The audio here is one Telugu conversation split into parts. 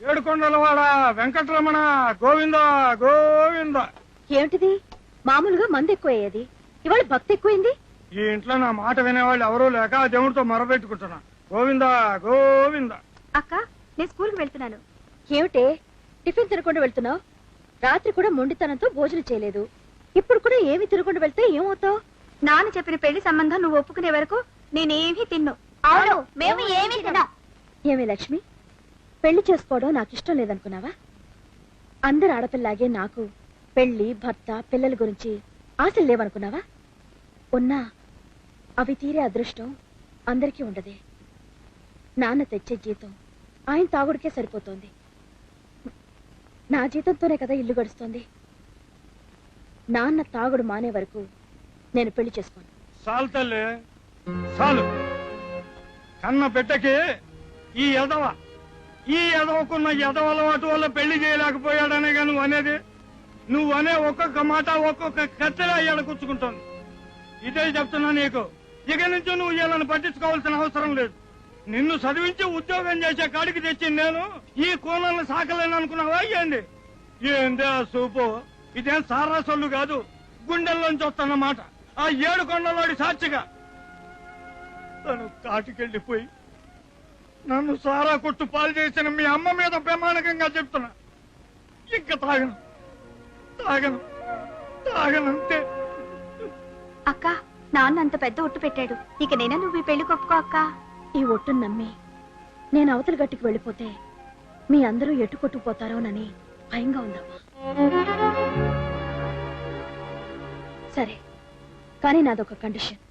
ఏడుకొండలవాడ వెంకటరమణ గోవింద గోవింద. ఏమిటిది? మామూలుగా మంది ఎక్కువయ్యేది, ఇవాళ భక్తి ఎక్కువైంది. ఈ ఇంట్లో నా మాట వినేవాళ్ళు ఎవరూ లేక ఆ దేవుడితో మొరబెట్టుకుంటున్నా. గోవింద గోవింద. అక్క, నేను స్కూల్కి వెళ్తున్నాను. ఏమిటే టిఫిన్ తినకుండా వెళ్తున్నావు? రాత్రి కూడా మొండితనంతో భోజనం చేయలేదు. ఇప్పుడు కూడా ఏమి తినకుండా వెళ్తే ఏమవుతావు? నాన్న చెప్పిన పెళ్లి సంబంధం నువ్వు ఒప్పుకునే వరకు నేనేమీ తిన్ను. అవును, మేము ఏమీ తిన్నాం. ఏమి లక్ష్మి, పెళ్లి చేసుకోవడం నాకు ఇష్టం లేదనుకున్నావా? అందరు ఆడపిల్లాగే నాకు పెళ్లి, భర్త, పిల్లల గురించి ఆశలు లేవనుకున్నావా? ఉన్నా అవి తీరే అదృష్టం అందరికీ ఉండదే. నాన్న తెచ్చే జీతం ఆయన తాగుడికే సరిపోతోంది. నా జీతంతోనే కదా ఇల్లు గడుస్తోంది. నాన్న తాగుడు మానే వరకు నేను పెళ్లి చేసుకోను. చాలు తల్లి చాలు. కన్న బిడ్డకి ఈ ఎదవకున్న ఎదవ అలవాటు వల్ల పెళ్లి చేయలేకపోయాడనే గా నువ్వు అనేది. నువ్వు అనే ఒక్కొక్క మాట ఒక్కొక్క కత్తెర ఎడకుచ్చుకుంటోంది. ఇదే చెప్తున్నా నీకు. ఇక నుంచి నువ్వు వీళ్ళని పట్టించుకోవాల్సిన అవసరం లేదు. నిన్ను చదివించి ఉద్యోగం చేసే కాడికి తెచ్చి నేను ఈ కోణాలను సాకలేను అనుకున్నావా? ఏంది ఆ సూపు? ఇదేం సారా సొల్లు కాదు, గుండెల్లోంచి వస్తున్నమాట. ఆ ఏడుకొండలోడి సాక్షిగా తను కాటికెళ్ళిపోయి నన్ను సారా కొట్టు పాలు చేసిన మీ అమ్మ మీద ప్రమాణకంగా చెప్తున్నా, ఇంకా తాగనంతే. అక్క, నాన్న అంత పెద్ద ఒట్టు పెట్టాడు. ఇక నేనే నువ్వు ఈ పెళ్లి కొప్పుకో అక్క. ఈ ఒట్టును నమ్మి నేను అవతల గట్టికి వెళ్ళిపోతే మీ అందరూ ఎటు కొట్టుకుపోతారోనని భయంగా ఉందమ్మా. సరే, కానీ నాదొక కండిషన్.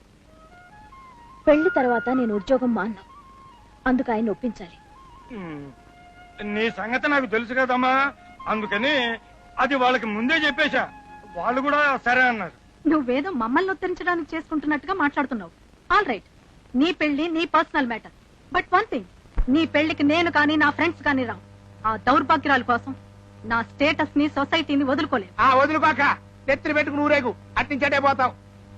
పెళ్లి తర్వాత నేను ఉద్యోగం మాన్ను. అందుకు ఆయన ఒప్పించాలి. నీ సంగతి నాకు తెలుసు కదమ్మా, అందుకని అది వాళ్ళకి ముందే చెప్పేశా. వాళ్ళు కూడా సరే అన్నారు. నువ్వేదో మమ్మల్ని ఉత్తరించడానికి చేసుకుంటున్నట్టుగా మాట్లాడుతున్నావు. ఆల్ రైట్, నీ పెళ్లి నీ personal matter. But one thing, నీ పెళ్లికి నేను కానీ నా ఫ్రెండ్స్ కానీ రావు. ఆ దౌర్భాగ్యరాల కోసం నా స్టేటస్ ని, సొసైటీని వదులుకోలేదు. వదులుకోక నెత్తిని పెట్టుకుని ఊరేగు, అట్టించటే పోతావు.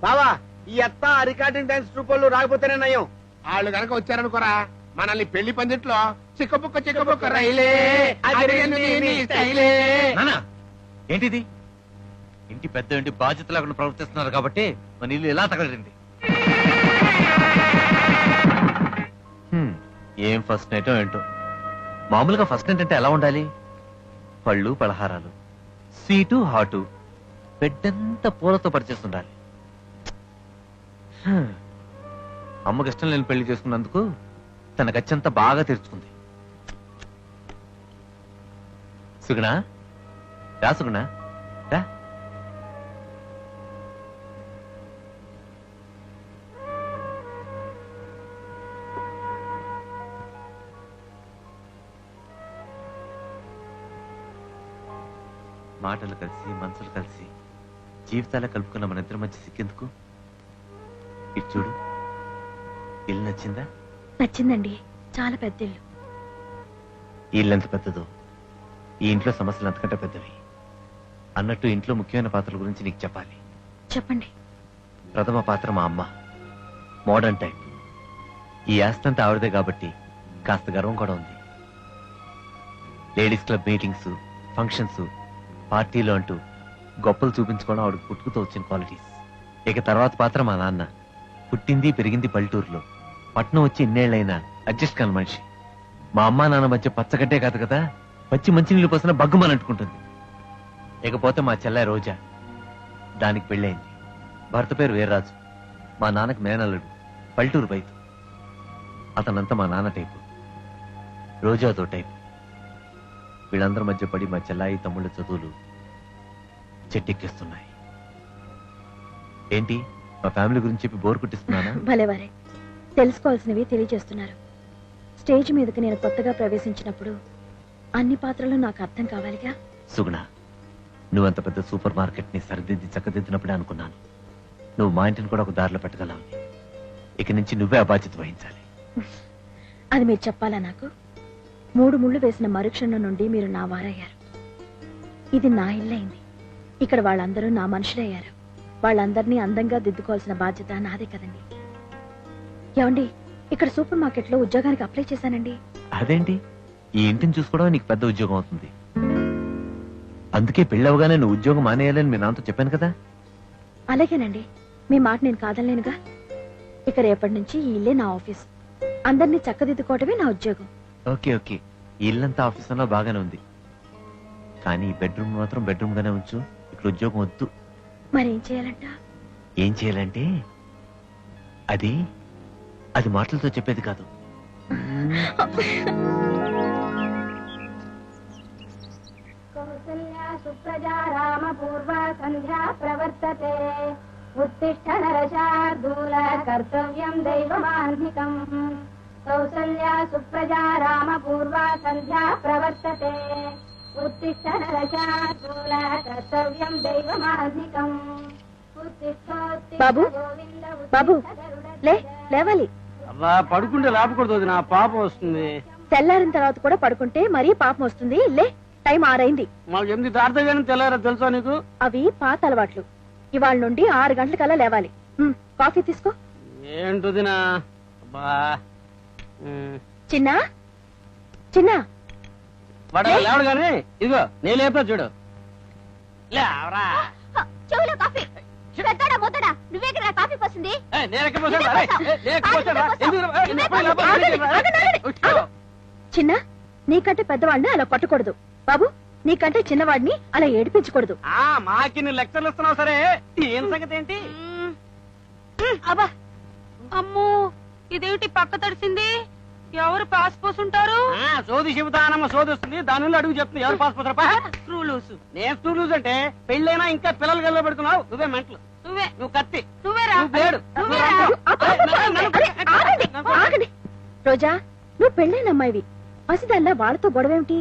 బావా, ఈ అత్త రికార్డింగ్ డాన్స్ ట్రూప్ వాళ్ళు రాకపోతేనే నయం. వాళ్ళు కనుక వచ్చారనుకోరా, మనల్ని పెళ్లి పందిట్లో చిక్కబుక్క రైలే. ఏంటిది? ఇంటి పెద్ద ఇంటి బాధ్యత లేకుండా ప్రవర్తిస్తున్నారు కాబట్టి మన ఇల్లు ఎలా తగలడింది. ఏం ఫస్ట్ నైట్ ఏంటో. మామూలుగా ఫస్ట్ నైట్ అంటే ఎలా ఉండాలి? పళ్ళు, పలహారాలు, స్వీటు, హాటు, బెడ్డంతా పూలతో పరిచేస్తుండాలి. అమ్మకి ఇష్టం లేని పెళ్లి చేసుకున్నందుకు తన గచ్చంతా బాగా తెరుచుకుంది. సుగుణ, రా సుగుణ, రా. మాటలు కలిసి మనసులు కలిసి జీవితాలు కలుపుకున్న మన ఇద్దరి మధ్య సిక్కేందుకు? ఇటు చూడు, ఇల్లు నచ్చిందా? నచ్చిందండి, చాలా పెద్ద ఇల్లు. ఈ ఇల్లు ఎంత పెద్దదో ఈ ఇంట్లో సమస్యలు అంతకంటే పెద్దవి. అన్నట్టు ఇంట్లో ముఖ్యమైన పాత్రల గురించి నీకు చెప్పాలి. చెప్పండి. ప్రథమ పాత్ర మా అమ్మ, మోడర్న్ టైప్. ఈ ఆస్తంతా ఆవిడదే కాబట్టి కాస్త గర్వం కూడా ఉంది. లేడీస్ క్లబ్ మీటింగ్స్, ఫంక్షన్స్, పార్టీలు అంటూ గొప్పలు చూపించుకోవడం ఆవిడకి పుట్టుకుతో వచ్చిన క్వాలిటీస్. ఇక తర్వాత పాత్ర మా నాన్న. పుట్టింది పెరిగింది పల్లెటూరులో, పట్నం వచ్చి ఇన్నేళ్లైనా అడ్జస్ట్ కాని మనిషి. మా అమ్మా నాన్న మధ్య పచ్చగట్టే కాదు కదా, పచ్చి మంచినీళ్ళు పోసిన బగ్గుమని అంటుకుంటుంది. ఇకపోతే మా చెల్లాయి రోజా, దానికి పెళ్ళయింది. భర్త పేరు వీర్రాజు. మా నాన్నకి మేనల్లుడు, పల్లెటూరు బయట. అతనంతా మా నాన్న టైపు, రోజాతో టైపు. వీళ్ళందరి మధ్య పడి మా చెల్లాయి తమ్ముళ్ళ చదువులు చెట్టెక్కిస్తున్నాయి. ఏంటి, మా ఫ్యామిలీ గురించి చెప్పి బోర్ కుట్టిస్తున్నానా? భలేవారే, తెలుసుకోవాల్సినవి తెలియజేస్తున్నారు. స్టేజ్ మీదకి నేను కొత్తగా ప్రవేశించినప్పుడు అన్ని పాత్రలు నాకు అర్థం కావాలిగా. సుగుణ, నువ్వంత పెద్ద సూపర్ మార్కెట్ ని సరిదిద్ది చక్కదిద్దినప్పుడే అనుకున్నాను నువ్వు మా ఇంటిని కూడా ఒక దారిలో పెట్టగలవు. ఇక నుంచి నువ్వే ఆ బాధ్యత వహించాలి. అది మీరు చెప్పాలా నాకు? 3 ముళ్ళు వేసిన మరుక్షణం నుండి మీరు నా వారయ్యారు. ఇది నా ఇల్లైంది. ఇక్కడ వాళ్ళందరూ నా మనుషులయ్యారు. వాళ్ళందరినీ అందంగా దిద్దుకోవాల్సిన బాధ్యత నాదే కదండి. ఏమండి, ఇక్కడ సూపర్ మార్కెట్ లో ఉద్యోగానికి అప్లై చేశానండి. అదేంటి ఈ ఇంటిని చూసుకోవడం నీకు పెద్ద ఉద్యోగం అవుతుంది. అందుకే పెళ్ళవగానే నువ్వు ఉద్యోగం మానేయాలని మీ నాన్నతో చెప్పాను కదా. అలాగేనండి, మీ మాట నేను కాదనలేనుగా. ఇక రేపటి నుంచి ఈ ఇల్లే నా ఆఫీస్, అందరినీ చక్కదిద్దుకోవటమే నా ఉద్యోగం. ఓకే ఓకే, ఈ ఇల్లంతా ఆఫీసులో బాగానే ఉంది, కానీ బెడ్రూమ్ మాత్రం బెడ్రూమ్ గానే ఉంచు. ఇక్కడ ఉద్యోగం వద్దు. మరేం చేయాలంట? ఏం చేయాలంటే అది అది మాటలతో చెప్పేది కాదు. సుప్రజా రామ పూర్వ సంధ్యా ప్రవర్తతే ఉత్తిష్ట నరశార్దూల కర్తవ్యం దైవమాన్నికం. కౌసల్యా సుప్రజా రామ పూర్వ సంధ్యా ప్రవర్తతే ఉత్తిష్ట నరశార్దూల కర్తవ్యం దైవమాన్నికం. బాబు, బాబు, లేవాలి. అబ్బా పడుకుంటే లేపకూడదు, నా పాపం వస్తుంది. తెల్లారిన తర్వాత కూడా పడుకుంటే మరీ పాపం వస్తుంది. లే, టైం 6 అయింది. మాకు 8 దాటితే తెల్లారా తెలుసా నీకు? అవి పాత అలవాట్లు. ఇవాళ నుండి 6 గంటలకల్లా లేవాలి. కాఫీ తీసుకో. ఏంటదినా? చిన్నా చిన్నా, లేవడు గాని ఇదిగో నేను లేపా చూడు. లేవరా చెవులో కాఫీ పెద్దడా ముద్దడా నువ్వే కదా కాఫీ పోసింది. చిన్న, నీకంటే పెద్దవాడిని అలా కొట్టకూడదు. బాబు, నీకంటే చిన్నవాడిని అలా ఏడిపించకూడదు. మాకి నువ్వు లెక్చర్లు ఇస్తున్నావు సరే, ఏం సంగతి ఏంటి? అబ్బా, అమ్మో ఇదేమిటి పక్క తడిసింది? ఎవరు పాస్ పోసుంటారు? సోది చెబుతానమ్మ, సోది వస్తుంది దాని అడుగు చెప్తుంది. ఎవరు పాస్ పోతారా? Screw loose. నేను స్క్రూ లూజ్ అంటే పెళ్ళైనా ఇంకా పిల్లలు గల్లో పెడుతున్నావు. నువ్వే మెంటలు, నువ్వు కత్తి, నువ్వేరా బ్లేడు. ఆగండి. రోజా, నువ్వు పెళ్ళైన అమ్మాయివి, పసిదల్లా వాళ్ళతో గొడవేమిటి?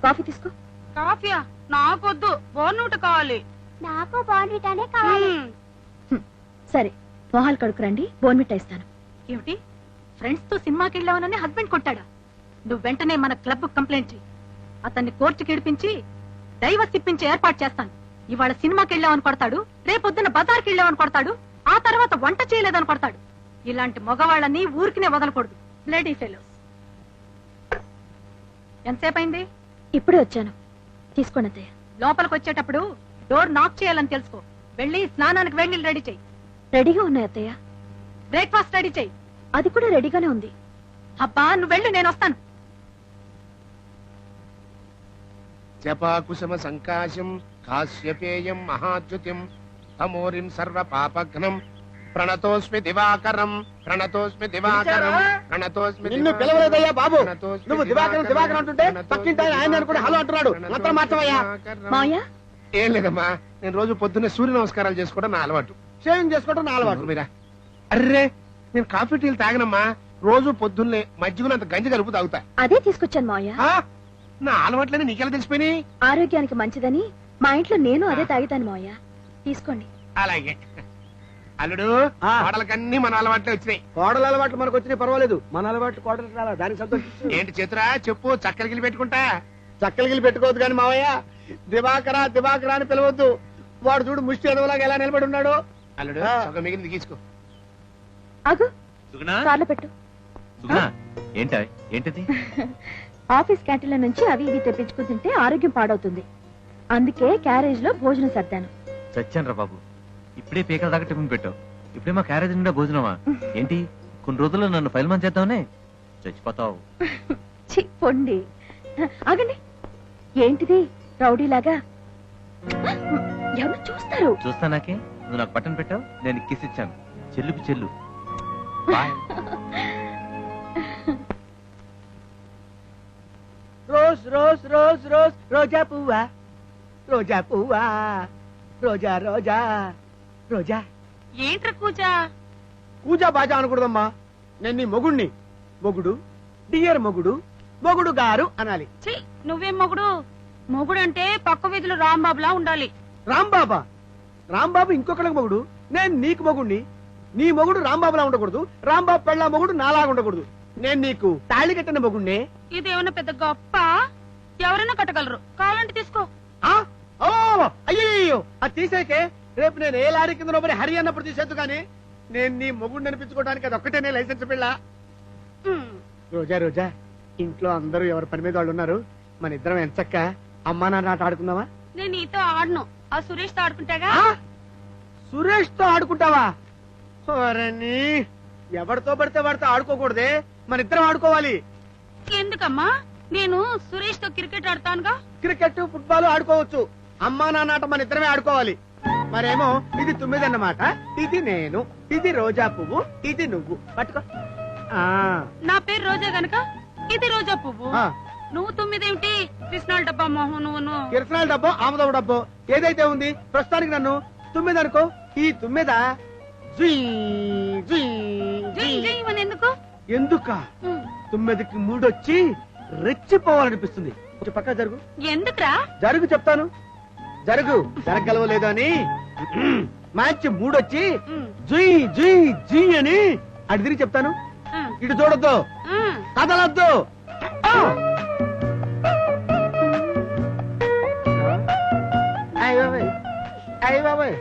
కాఫీ తీసుకో. కాఫీయా? నాకొద్దు, బోర్నూట కావాలి. నాకు బాగుంటానే కావాలి. సరే, మొహాలు కడుకురండి, బోన్మిట్టా ఇస్తాను. ఏమిటి, ఫ్రెండ్స్ తో సినిమాకి వెళ్ళావనని హస్బెండ్ కొట్టాడా? నువ్వు వెంటనే మన క్లబ్ కంప్లైంట్ చెయ్యి. అతన్ని కోర్టుకి ఇడిపించి డైవర్స్ ఇప్పించే ఏర్పాటు చేస్తాను. ఇవాళ సినిమాకి వెళ్ళావని కొడతాడు, రేపొద్దున బజార్కి వెళ్ళావని కొడతాడు, ఆ తర్వాత వంట చేయలేదని కొడతాడు. ఇలాంటి మగవాళ్ళని ఊరికినే వదలకూడదు. Bloody fellows. ఎంతసేపు అయింది? ఇప్పుడే వచ్చాను. తీసుకోండి అత్తయ్య. లోపలికి వచ్చేటప్పుడు డోర్ నాక్ చేయాలని తెలుసుకో. వెళ్ళి స్నానానికి వేడి నీళ్ళు రెడీ చెయ్యి. రెడీగా ఉన్నాయి అత్తయ్య. బ్రేక్ఫాస్ట్ రెడీ చెయ్యి. అది కూడా రెడీగానే ఉంది. అబ్బా, నువ్వు వెళ్ళు, నేను వస్తాను. జపాకుశమ సంకాశం కాశ్యపేయం మహాద్యుతిం తమోరిం సర్వ పాపఘ్నం ప్రణతోస్మి దివాకరం ప్రణతోస్మి దివాకరం ప్రణతోస్మి. నిన్ను పిలవలేదయ్యా బాబు. నువ్వు దివాకరం దివాకరం అంటుంటే పక్కింటి ఆయన కూడా హలో అంటున్నాడు. మంత్రం మార్చవయ్యా. మాయా, ఏం లేదమ్మా, నేను రోజు పొద్దున్నే సూర్య నమస్కారాలు చేసుకోవడం నా అలవాటు. షేవింగ్ చేసుకోవడం నా అలవాటు. మీరా? అర్రే, నేను కాఫీ టీలు తాగనమ్మా. రోజు పొద్దున్నే మజ్జిగనంత గంజి కలుపు తాగుతా. అదే తీసుకొచ్చాను మాయా. నా అలవాట్లని నీకెలా తెలిసిపోయినాయి? ఆరోగ్యానికి మంచిదని మా ఇంట్లో నేను అదే తాగుతాను మాయా. తీసుకోండి. అలాగే. అల్లుడు, కోడలకన్నీ మన అలవాట్లే వచ్చినాయి. కోడల అలవాట్లు మనకు వచ్చినాయి, పర్వాలేదు. మన అలవాట్లు కోడలు రాలా, దానికి సంతోషం. ఏంటి చేతురా చెప్పు, చక్కర గిల్లి పెట్టుకుంటా. చక్కలు గిల్లి పెట్టుకోవద్దు కానీ మావయ్య, దివాకరా దివాకరా అని పిలవద్దు. వాడు చూడు ముష్టి ఎదవలాగా ఎలా నిలబడి ఉన్నాడు. అల్లుడు, సగం మిగిలింది తీసుకో. ఆగు, సుగుణా, కార్లో పెట్టు. సుగుణా, ఏంటది? ఆఫీస్ క్యాంటీన్ల నుంచి అవి ఇవి తెప్పించుకుని తింటే ఆరోగ్యం పాడవుతుంది. అందుకే క్యారేజ్ లో భోజనం సర్దాను. చచ్చాను రా బాబు, ఇప్పుడే పీకల దాకా టిఫిన్ పెట్టావు, ఇప్పుడే మా క్యారేజ్ నిండా భోజనమా ఏంటి? కొన్ని రోజుల్లో నన్ను ఫైల్ మన్ చేద్దామనే చచ్చిపోతావు. పొండి. ఆగండి. ఏంటిది రౌడీలాగా? ఎవరు చూస్తారు? చూస్తానాకే, నువ్వు నాకు బటన్ పెట్టావు, నేను కిస్ ఇచ్చాను. చెల్లుకు చెల్లు. Bye. Rose rose rose rose రోజా పువ్వా, రోజా పువ్వా, రోజా రోజా రోజా. ఏంట్రా కూజా? కూజా బాజా అనకూడదమ్మా. నేను నీ మొగుణ్ణి. మొగుడు, డియర్ మొగుడు, మొగుడు గారు అనాలి. ఛీ, నువ్వేం మొగుడు? మొగుడు అంటే పక్క వీధిలో రాంబాబులా ఉండాలి. రాంబాబా? రాంబాబు ఇంకొకళ్ళకి మొగుడు, నేను నీకు మొగుణ్ణి. నీ మొగుడు రాంబాబులా ఉండకూడదు, రాంబాబు పెళ్ళ మొగుడు నాలాగా ఉండకూడదు. నేను నీకు తాళి కట్టిన మొగుణ్ణి. ఇదేమన్నా పెద్ద గొప్ప? ఎవరైనా కట్టగలరు, కావాలంటే తీసుకో. అయ్యో, అది తీసేకే. రేపు నేను ఏ లారీ కింద లోపలి హరి అన్నప్పుడు తీసేద్దు కానీ నేను నీ మొగుడిని అనిపించుకోవడానికి అది ఒక్కటేనే లైసెన్స్ పిల్ల. రోజా రోజా, ఇంట్లో అందరూ ఎవరి పని మీద వాళ్ళు ఉన్నారు. మన ఇద్దరం ఎంచక్క అమ్మా నాన్న ఆట ఆడుకుందామా? నేను నీతో ఆడను, ఆ సురేష్ తో ఆడుకుంటాగా. సురేష్ తో ఆడుకుంటావా? ఓరని, ఎవరితో పడితే వాడితో ఆడుకోకూడదే, మన ఇద్దరం ఆడుకోవాలి. ఎందుకమ్మా? నేను సురేష్ తో క్రికెట్ ఆడతానుగా. క్రికెట్ ఫుట్బాల్ ఆడుకోవచ్చు, అమ్మా నాన్న ఆట మన ఇద్దరమే ఆడుకోవాలి. మరేమో ఇది 9 అన్నమాట, ఇది నేను, ఇది రోజా పువ్వు, ఇది నువ్వు. పట్టుకో. నా పేరు రోజా గనక ఇది రోజా పువ్వు. నువ్వు 9 ఏమిటి? కృష్ణాల డబ్బా మొహం నువ్వును. కిరసనాల డబ్బో ఆమదవ డబ్బో ఏదైతే ఉంది, ప్రస్తుతానికి నన్ను 9 అనుకో. ఈ 9 ఎందుకు? ఎందుక 9కి 3 వచ్చి రెచ్చిపోవాలనిపిస్తుంది. కొంచెం పక్కా జరుగు. ఎందుకురా? జరుగు చెప్తాను. జరుగు. జరగలవలేదు అని మ్యాచ్ 3 వచ్చి జుయ్ జుయ్ జీ అని అటు తిరిగి చెప్తాను. ఇటు చూడొద్దు, కదలొద్దు. అయ్య బాబాయ్,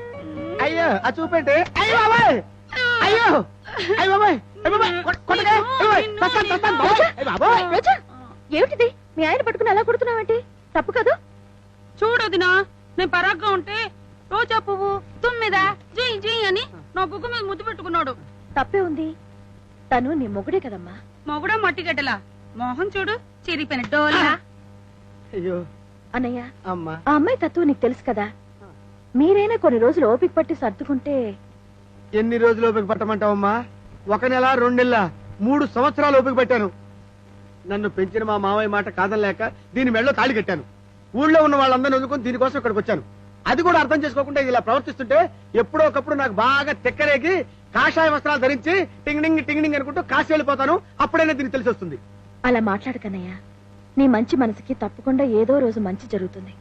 అయ్యో ఆ చూపెట్టే. అయ్య బాబాయ్, అయ్యో అయ్య బాబాయ్, రోజా, ఏమిటిది? మీ ఆయన పట్టుకుని అలా కొడుతున్నావేంటి? తప్పు కదా? చూడొదినా, నేను పరాగ్గా ఉంటే రోజా పువ్వు 9 జీ జీ అని నా బుగ్గ మీద ముద్దు పెట్టుకున్నాడు. తప్పే ఉంది. తను నీ మొగుడే కదమ్మా. మొగుడా మట్టిగడ్డలా, మోహన్ చూడు చిరిగిపోయిన డోలా. అయ్యో అన్నయ్య, అమ్మా, ఆ అమ్మాయి తత్వం నీకు తెలుసు కదా. మీరైనా కొన్ని రోజులు ఓపిక పట్టి సర్దుకుంటే. ఎన్ని రోజులు ఓపిక పట్టమంటావమ్మా? 1 నెల, 2 నెలల, 3 సంవత్సరాలు ఓపిక పెట్టాను. నన్ను పెంచిన మా మావయ్య మాట కాదనలేక దీని మెడలో తాళి కట్టాను. ఊళ్ళో ఉన్న వాళ్ళందరినీ వదులుకొని దీనికోసం ఇక్కడికి వచ్చాను. అది కూడా అర్థం చేసుకోకుండా ఇలా ప్రవర్తిస్తుంటే ఎప్పుడో ఒకప్పుడు నాకు బాగా తెక్కరేగి కాషాయ వస్త్రాలు ధరించి టింగ్ టింగ్ అనుకుంటూ కాశీ వెళ్ళిపోతాను. అప్పుడైనా దీనికి తెలిసి వస్తుంది. అలా మాట్లాడకన్నయ్య. నీ మంచి మనసుకి తప్పకుండా ఏదో రోజు మంచి జరుగుతుంది.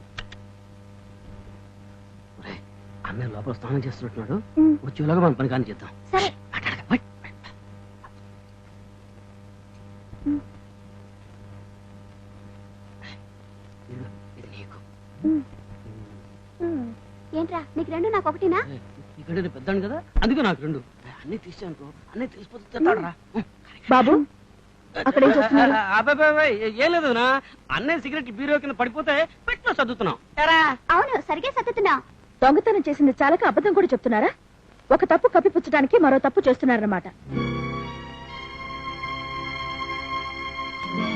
అన్నయ్య లోపల స్నానం చేస్తున్నట్టున్నాడు, ఉమ్. వచ్చేలాగా మనం పని కానీ చేద్దాం. సరే. ఇది నీకు. ఏంట్రా నీకు 2 నాకు 1నా? ఇక్కడ పెద్దాను కదా, అందుకే నాకు 2. అన్నీ తీసానుకో, అన్నీ తెలిసిపోతే తింటాడురా. బాబు, అక్కడ ఏం చేస్తున్నారు? అబ్బాయి ఏం లేదు నా, అన్నయ్య సిగరెట్ బీరో కింద పడిపోతే పెట్టిలో సర్దుతున్నాం. అవును, సరిగ్గా సత్తుతున్నా. దొంగతనం చేసింది చాలక అబద్ధం కూడా చెప్తున్నారా? ఒక తప్పు కప్పిపుచ్చడానికి మరో తప్పు చేస్తున్నారన్నమాట.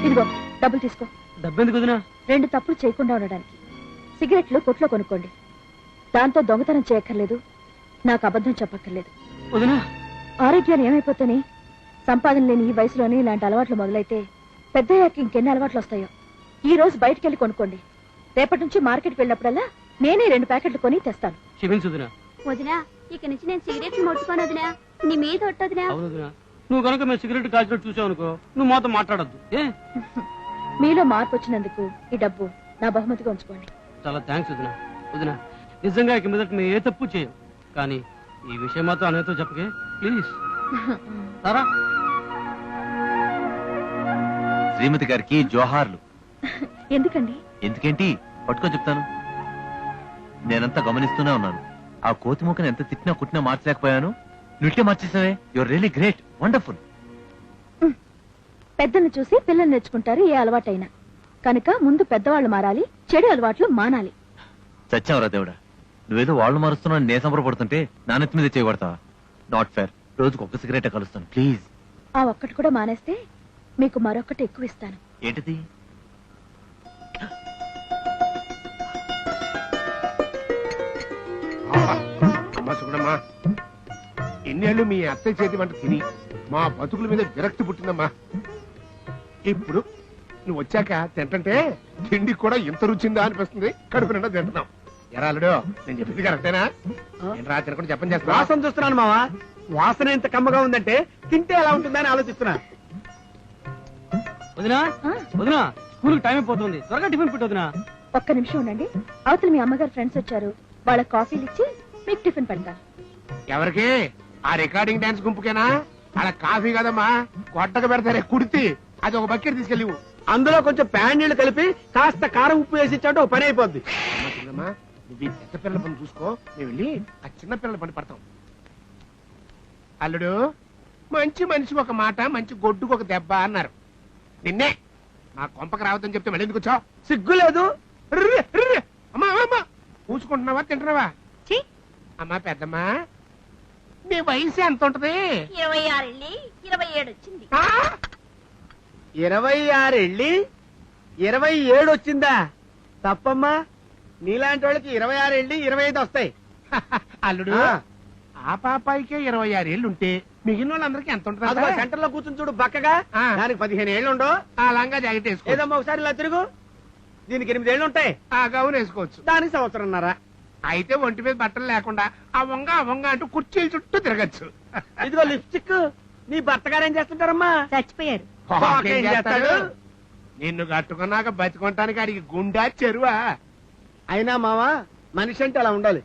ఇదిగో డబ్బులు తీసుకో. డబ్బెందుకు వదినా? 2 తప్పులు చేయకుండా ఉండడానికి. సిగరెట్లు కొట్లో కొనుక్కోండి. దాంతో దొంగతనం చేయక్కర్లేదు, నాకు అబద్ధం చెప్పక్కర్లేదు. వదినా, ఆరోగ్యాలు ఏమైపోతాని? సంపాదన లేని ఈ వయసులోనే ఇలాంటి అలవాట్లు మొదలైతే పెద్దయ్యాక ఇంకెన్ని అలవాట్లు వస్తాయో. ఈ రోజు బయటకెళ్ళి కొనుక్కోండి. రేపటి నుంచి మార్కెట్కి వెళ్ళినప్పుడల్లా నేనే 2 ప్యాకెట్లు కొని తెస్తాను. క్షమించు వదినా. వదినా, ఇక నుంచి నేను సిగరెట్లు ముట్టుకోను వదినా. నీ మీద ఒట్టొదినా. అవును వదినా, నువ్వు కనుక మేము సిగరెట్ కాల్చినట్టు చూసావు అనుకో, నువ్వు మాతో మాట్లాడద్దు. మీలో మార్పు వచ్చినందుకు ఈ డబ్బు నా బహుమతిగా ఉంచుకోండి. చాలా థ్యాంక్స్ వదినా. వదినా, నిజంగా ఇక మీదట మేము ఏ తప్పు చేయం, కానీ ఈ విషయం మాత్రం అన్నయ్యతో చెప్పకే ప్లీజ్. సారా శ్రీమతి గారికి జోహార్లు. ఎందుకండి? ఎందుకేంటి, పట్టుకో చెప్తాను. నేనంతా గమనిస్తూనే ఉన్నాను. ఆ కోతి ముఖని ఎంత తిట్టినా కుట్టినా మార్చలేకపోయాను. నువ్వుటే మార్చేసావే. Your really great, wonderful. పెద్దల్ని చూసి పిల్లలు నేర్చుకుంటారు ఏ అలవాటైనా. కనుక ముందు పెద్దవాళ్ళు మారాలి, చెడు అలవాట్లు మానాలి. చచ్చావరా దేవుడా, నువ్వేదో వాళ్ళు మారుస్తున్నావు నే సంబరపడుతుంటే నానెత్తి మీద చేయబడతావా? Not fair. రోజుకు 1 సిగరెట్ కలుస్తాను ప్లీజ్. ఆ ఒక్కటి కూడా మానేస్తే మీకు మరొకటి ఎక్కువ ఇస్తాను. ఏంటిది? అమ్మా సుగుణమ్మా, ఎన్నేళ్ళు మీ అత్తయ్య చేతి వంట తిని మా బతుకుల మీద విరక్తి పుట్టిందమ్మా. ఇప్పుడు నువ్వు వచ్చాక తింటంటే తిండి కూడా ఇంత రుచిందా అనిపిస్తుంది. కడుపు నిండా తింటున్నాం. ఎరాలుడు, నేను చెప్పింది కరెక్టేనా? నేను రా తినకుండా చెప్పని చేస్తా. వాసన చూస్తున్నాను మావా. వాసన ఎంత కమ్మగా ఉందంటే తింటే ఎలా ఉంటుందని ఆలోచిస్తున్నా. వదినా, వదినా, స్కూల్కి టైం అయిపోతుంది, త్వరగా టిఫిన్ పెట్టు వదినా. ఒక్క నిమిషం ఉండండి. అవతల మీ అమ్మగారు ఫ్రెండ్స్ వచ్చారు, వాళ్ళ కాఫీలు ఇచ్చి మీకు టిఫిన్ పెడతాను. ఎవరికి? ఆ రికార్డింగ్ డాన్స్ గుంపుకేనా? అలా కాఫీ కదమ్మా, కొట్టకు పెడతారే కుడితి. అది ఒక బకెట్ తీసుకెళ్ళి అందులో కొంచెం ప్యాన్ నీళ్లు కలిపి కాస్త కారం ఉప్పు వేసి ఇచ్చాడు, ఒక పని అయిపోద్ది. నువ్వు ఈ పెద్ద పిల్లల పని చూసుకో, మేము వెళ్ళి ఆ చిన్న పిల్లల పని పడతాం. అల్లుడు, మంచి మనిషి ఒక మాట, మంచి గొడ్డుకు ఒక దెబ్బ అన్నారు. నిన్నే నా కొంపకి రావద్దని చెప్తే మళ్ళీ ఎందుకు వచ్చావు? సిగ్గు లేదు. అమ్మా అమ్మా పూసుకుంటున్నావా తింటున్నావా? ఛీ! అమ్మా పెద్దమ్మా నీ వయసు ఎంత ఉంటది? 26 వెళ్ళి 27 వచ్చింది. 26 వెళ్ళి 27 వచ్చిందా? తప్పమ్మా, నీలాంటి వాళ్ళకి 26 వెళ్ళి 25 వస్తాయి. అల్లుడు ఆ పాపాయికే 26 ఏళ్ళు ఉంటే మిగిలిన వాళ్ళందరికీ ఎంత అదిగో ఉంటుంది? సెంటర్ లో కూర్చుని చూడు బక్కగా, ఆ. దానికి 15 ఏళ్ళు ఉండవు. ఆ లంగా జాకెట్ వేసుకో. ఏదమ్మా ఒకసారి ఇలా తిరుగు, దీనికి 8 ఏళ్ళు ఉంటాయి, ఆ గౌన్ వేసుకోవచ్చు. దానికి సంవత్సరంన్నర. అయితే ఒంటి మీద బట్టలు లేకుండా ఆ వంగ అంటూ కుర్చీల చుట్టూ తిరగచ్చు. ఇదిగో లిప్స్టిక్. నీ భర్త గారు ఏం చేస్తుంటారమ్మా? చచ్చిపోయారు. ఏం చేస్తాడు? నిన్ను కట్టుకున్నాక బతికొంటానికి అడిగి గుండా చెరువా? అయినా మావా, మనిషి అంటే అలా ఉండాలి.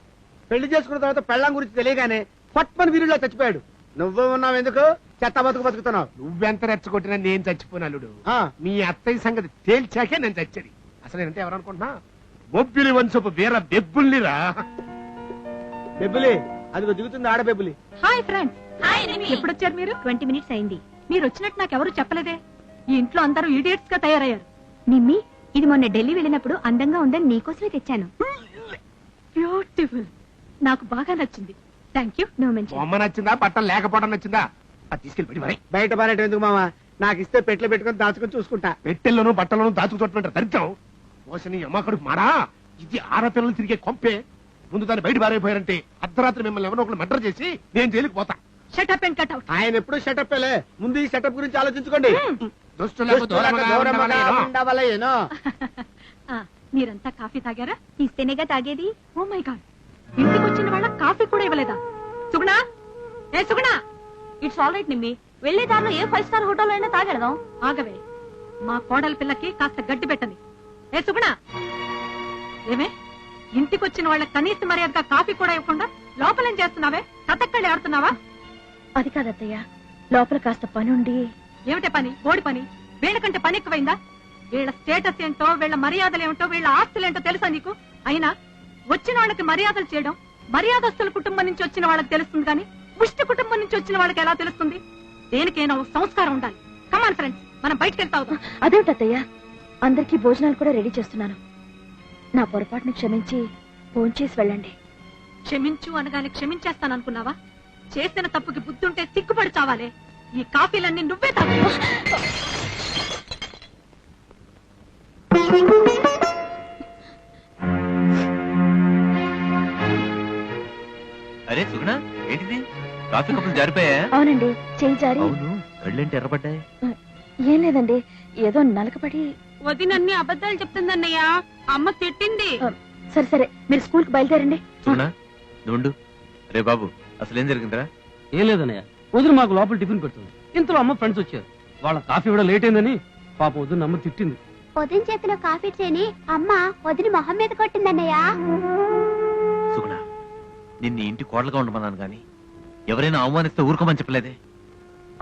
పెళ్లి చేసుకున్న తర్వాత పెళ్ళాం గురించి తెలియగానే పట్మని వీరుల్లో చచ్చిపోయాడు. నువ్వు ఉన్నావు ఎందుకు? చెత్త బతుకుతున్నావు. నువ్వెంత రెచ్చగొట్టినా నేను చచ్చిపోను అల్లుడు. ఆ. మీ అత్తయ్య సంగతి తేల్చాకే నేను చచ్చేది. అసలు నేనంటే ఎవరనుకుంటున్నా? బొబ్బిలి వంశపు వీర బెబ్బుల్నిరా. బెబ్బులి, అదిగో దిగుతుంది ఆడ బెబ్బులి. Hi friends. ఎప్పుడు వచ్చారు మీరు? 20 మినిట్స్ అయింది. మీరు వచ్చినట్టు నాకు ఎవరు చెప్పలేదే. ఈ ఇంట్లో అందరూ ఈడియట్స్ గా తయారయ్యారు. నిమ్మి, ఇది మొన్న ఢిల్లీ వెళ్ళినప్పుడు అందంగా ఉందని నీకోసమే తెచ్చాను. బ్యూటిఫుల్, నాకు బాగా నచ్చింది. Thank you. నువ్వు మంచి బొమ్మ నచ్చిందా బట్టలు లేకపోవడం నచ్చిందా? అది తీసుకెళ్ళి మరి బయట పారేట ఎందుకు మావా? నాకు ఇస్తే పెట్లు పెట్టుకుని దాచుకుని చూసుకుంటా. పెట్టెల్లోనూ బట్టలను దాచుకున్నట్టు దరిద్రం మోసని అమ్మకడుపు మారా. ఇది ఆడపిల్లలు తిరిగే కొంపే. ముందు దాన్ని బయట పారైపోయారంటే అర్ధరాత్రి మిమ్మల్ని ఎవరో ఒకరు మర్డర్ చేసి నేను జైలుకి పోతా. Shut up and cut out. ఆయన ఎప్పుడు సెటప్ ముందు ఈ సెటప్ గురించి ఆలోచించుకోండి. దుష్టులకు దూరముగా ఉండవలెను. మీరంతా కాఫీ తాగారా? ఇస్తేనేగా తాగేది. ఓ మై గాడ్, ఇంటికి వచ్చిన వాళ్ళ కాఫీ కూడా ఇవ్వలేదా? సుగుణా, ఏ సుగుణా. ఇట్స్ ఆల్ రైట్ నిమ్మి, వెళ్లే దారిలో ఏ 5 స్టార్ హోటల్ అయినా తాగెడదాం. ఆగవే, మా కోడలి పిల్లకి కాస్త గడ్డి పెట్టని. ఏ సుగుణా, ఏమే ఇంటికి వచ్చిన వాళ్ళ కనీస మర్యాదగా కాఫీ కూడా ఇవ్వకుండా లోపలేం చేస్తున్నావే? కథక్కళ్ళి ఆడుతున్నావా? అది కాదత్తయ్య, లోపల కాస్త పని ఉండి. ఏమిటే పని? ఓడి పని. వీళ్ళకంటే పని ఎక్కువైందా? వీళ్ళ స్టేటస్ ఏంటో, వీళ్ళ మర్యాదలు ఏమిటో, వీళ్ళ ఆస్తులేంటో తెలుసా నీకు? అయినా వచ్చిన వాళ్ళకి మర్యాదలు చేయడం మర్యాదస్తుల కుటుంబం నుంచి వచ్చిన వాళ్ళకి తెలుస్తుంది, కానీ ముష్టి కుటుంబం నుంచి వచ్చిన వాళ్ళకి ఎలా తెలుస్తుంది? దేనికైనా ఒక సంస్కారం ఉండాలి. కమాన్ ఫ్రెండ్స్, మనం బయటకు వెళ్తావు. అదేమిటత్తయ్య, అందరికీ భోజనాలు కూడా రెడీ చేస్తున్నాను. నా పొరపాటుని క్షమించి భోంచేసి వెళ్ళండి. క్షమించు అనగానే క్షమించేస్తాననుకున్నావా? చేసిన తప్పుకి బుద్ధుంటే సిగ్గుపడి చావాలే. ఈ కాఫీలన్నీ నువ్వే తాగు. అరే సుగుణ, ఏంటిది? కాఫీ కప్పులు జారిపోయా? అవునండి, చేయి జారి. అవును, కళ్ళేంటి ఎర్రబడ్డాయి? ఏం లేదండి, ఏదో నలకపడి. వదినన్ని అబద్ధాలు చెప్తుందన్నయ్య. అమ్మ తిట్టింది. సరే సరే, మీరు స్కూల్ కి బయలుదేరండి. సుగుణ నువ్వు. రే బాబు, అసలేం జరిగిందిరా? ఏం లేదన్నయ్య, వదిన మాకు లోపల టిఫిన్ పెడుతుంది. ఇంతలో అమ్మ ఫ్రెండ్స్ వచ్చారు. వాళ్ళ కాఫీ కూడా లేట్ అయిందని పాప వదిన అమ్మ తిట్టింది. వదిన చేతిలో కాఫీ చేని అమ్మ వదిన మొహం మీద కొట్టిందన్నయ్య. సుగుణ, నిన్ను ఇంటి కోడలుగా ఉండమన్నాను గాని ఎవరైనా అవమానిస్తే ఊరుకోమని చెప్పలేదే.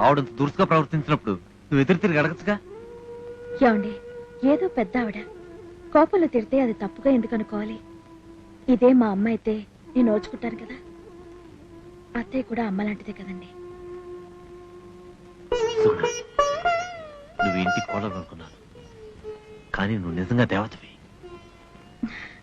ఆవిడంత దురుసుగా ప్రవర్తించినప్పుడు నువ్వు ఎదురు తిరిగి అడగచ్చుగా. ఏమండి, ఏదో పెద్ద ఆవిడ కోపంలో తిడితే అది తప్పుగా ఎందుకు అనుకోవాలి? ఇదే మా అమ్మ అయితే నేను ఓచుకుంటాను కదా. అత్తయ్య కూడా అమ్మ లాంటిదే కదండి. సుగుణ, నువ్వు ఇంటి కోడలు అనుకున్నాను, కానీ నువ్వు నిజంగా దేవతవి.